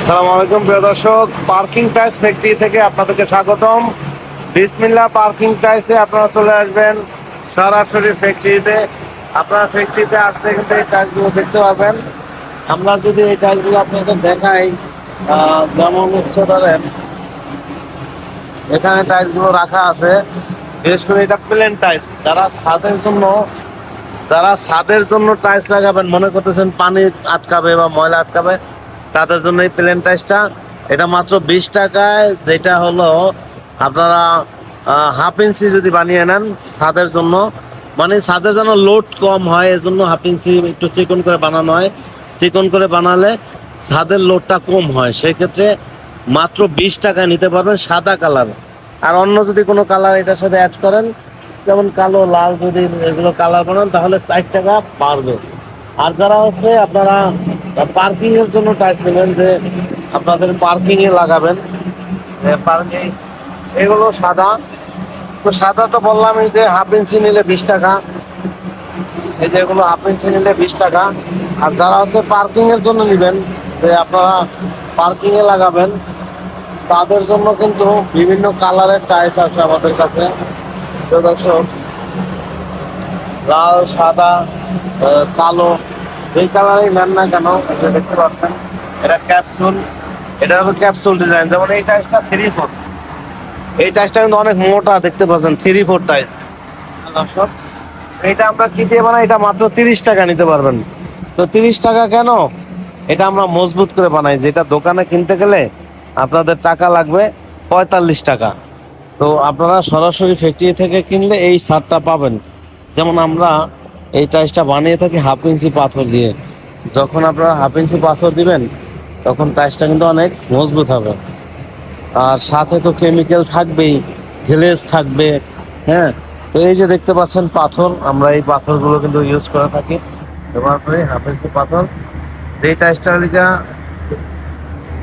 আসসালামু আলাইকুম প্রিয় দর্শক, পার্কিং টাইলস ফ্যাক্টরি থেকে আপনাদেরকে স্বাগতম। বিসমিল্লাহ পার্কিং টাইলসে আপনারা চলে আসবেন সরাসরি ফ্যাক্টরিতে। আপনারা ফ্যাক্টরিতে আসলে কিন্তু এই টাইলসগুলো দেখতে পাবেন। আমরা যদি এই টাইলসগুলো আপনাদের দেখাই, যেমন হচ্ছে ধরেন এখানে টাইলসগুলো রাখা আছে। বিশেষ করে এটা প্লেন টাইলস। যারা ছাদের জন্য টাইলস লাগাবেন, মনে করতেছেন পানি আটকাবে বা ময়লা আটকাবে, তাদের জন্য এই প্লেন টাইলসটা। এটা মাত্র 20 টাকায়, যেটা হলো আপনারা হাফ ইঞ্চি যদি বানিয়ে নেন ছাদের জন্য, মানে ছাদের যেন লোড কম হয়, এজন্য হাফ ইঞ্চি একটু চিকন করে বানানো হয়। চিকন করে বানালে ছাদের লোডটা কম হয়, সেক্ষেত্রে মাত্র 20 টাকায় নিতে পারবেন সাদা কালার। আর অন্য যদি কোনো কালার এটার সাথে অ্যাড করেন, যেমন কালো লাল, যদি এগুলো কালার বানান তাহলে 4 টাকা বাড়বে। আর যারা হচ্ছে আপনারা পার্কিং এর জন্য টাইলস নেবেন, যে আপনাদের পার্কিং এ লাগাবেন, পার্কিং এগুলো সাদা। তো সাদা তো বললাম, এই যে হাফ ইঞ্চি নিলে 20 টাকা, এই যে এগুলো হাফ ইঞ্চি নিলে 20 টাকা। আর যারা হচ্ছে পার্কিং এর জন্য নেবেন, যে আপনারা পার্কিং এ লাগাবেন, তাদের জন্য কিন্তু বিভিন্ন কালারের টাইলস আছে আমাদের কাছে। তো দর্শক, লাল, সাদা, কালো, এই কালারই নেন না কেন, যে দেখতে পাচ্ছেন এটা ক্যাপসুল। এটা হলো ক্যাপসুল ডিজাইন। যেমন এই টাইলসটা 3/4, এই টাইলসটা কিন্তু অনেক মোটা, দেখতে পাচ্ছেন 3/4 টাইলস। দর্শক, এটা আমরা কি দিয়ে বানাই? এটা মাত্র 30 টাকা নিতে পারবেন। তো 30 টাকা কেন? এটা আমরা মজবুত করে বানাই, যেটা দোকানে কিনতে গেলে আপনাদের টাকা লাগবে 45 টাকা। তো আপনারা সরাসরি ফ্যাক্টরি থেকে কিনলে এই ছাড়টা পাবেন। যেমন আমরা এই টাইলসটা বানিয়ে থাকি হাফ ইঞ্চি পাথর দিয়ে। যখন আপনারা হাফ ইঞ্চি পাথর দিবেন, তখন টাইলসটা কিন্তু অনেক মজবুত হবে। আর সাথে তো কেমিক্যাল থাকবেই, গ্লেজ থাকবে। হ্যাঁ, তো এই যে দেখতে পাচ্ছেন পাথর, আমরা এই পাথরগুলো কিন্তু ইউজ করে থাকি। ব্যবহার করে হাফ ইঞ্চি পাথর। যেই টাইলসটা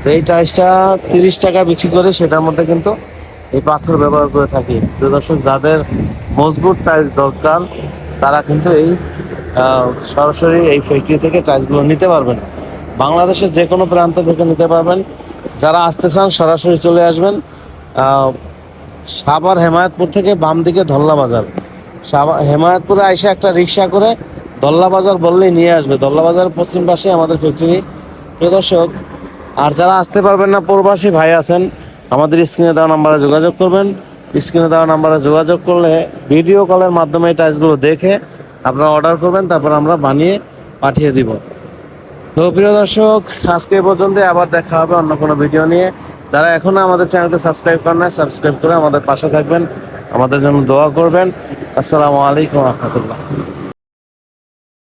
যেই টাইলসটা 30 টাকা বিক্রি করে, সেটার মধ্যে কিন্তু এই পাথর ব্যবহার করে থাকি। প্রিয় দর্শক, যাদের মজবুত টাইলস দরকার, তারা কিন্তু এই সরাসরি এই ফ্যাক্টরি থেকে টাইলসগুলো নিতে পারবেন। বাংলাদেশের যে কোনো প্রান্ত থেকে নিতে পারবেন। যারা আসতে চান সরাসরি চলে আসবেন সাভার হেমায়েতপুর থেকে বাম দিকে ধল্লা বাজার। হেমায়েতপুরে আইসা একটা রিক্সা করে ধল্লা বাজার বললেই নিয়ে আসবে। ধল্লা বাজারের পশ্চিম পাশে আমাদের ফ্যাক্টরি। প্রিয় দর্শক, আর যারা আসতে পারবেন না, প্রবাসী ভাই আছেন, আমাদের স্ক্রিনে দেওয়া নাম্বারে যোগাযোগ করবেন। স্ক্রিনে দেওয়া নাম্বারে যোগাযোগ করলে ভিডিও কলের মাধ্যমে এই টাইলসগুলো দেখে আপনারা অর্ডার করবেন, তারপর আমরা বানিয়ে পাঠিয়ে দিব। তো প্রিয় দর্শক, আজকে এই পর্যন্ত, আবার দেখা হবে অন্য কোনো ভিডিও নিয়ে। যারা এখনো আমাদের চ্যানেলকে সাবস্ক্রাইব করেন না, সাবস্ক্রাইব করে আমাদের পাশে থাকবেন, আমাদের জন্য দোয়া করবেন। আসসালামু আলাইকুম রহমতুল্লাহ।